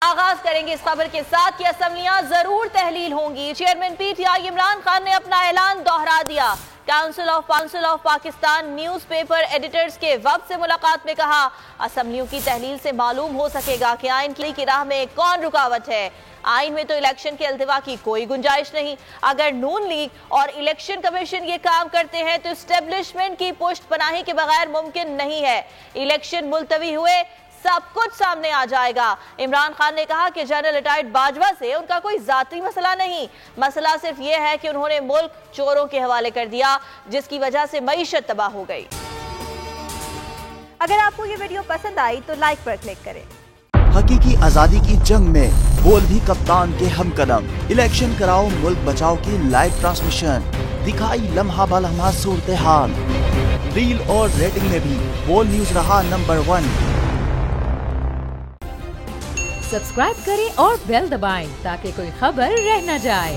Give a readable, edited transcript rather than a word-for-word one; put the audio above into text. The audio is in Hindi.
आगाज करेंगे इस खबर के साथ कि असेंबलियां जरूर तहलील होंगी। चेयरमैन पीटीआई इमरान खान ने अपना ऐलान दोहरा दिया। Council of Pakistan newspaper editors के वक्त से मुलाकात में कहा, असेंबलियों की तहलील से मालूम हो सकेगा कि आइन की राह में कौन रुकावट है। आइन में तो इलेक्शन के अल्तवा की कोई गुंजाइश नहीं। अगर नून लीग और इलेक्शन कमीशन ये काम करते हैं तो एस्टेब्लिशमेंट की पुष्ट पनाही के बगैर मुमकिन नहीं है। इलेक्शन मुलतवी हुए सब कुछ सामने आ जाएगा। इमरान खान ने कहा कि जनरल रिटायर्ड बाजवा से उनका कोई जाती मसला नहीं, मसला सिर्फ यह है कि उन्होंने मुल्क चोरों के हवाले कर दिया, जिसकी वजह से मईशत तबाह हो गई। अगर आपको ये वीडियो पसंद आई तो लाइक पर क्लिक करें। हकीकी आजादी की जंग में बोल भी कप्तान के हमकदम। इलेक्शन कराओ मुल्क बचाओ की लाइव ट्रांसमिशन, दिखाई लम्हा ब लम्हा सूरत हाल। रील और रेटिंग में भी बोल न्यूज रहा नंबर 1। सब्सक्राइब करें और बेल दबाएं ताकि कोई खबर रह न जाए।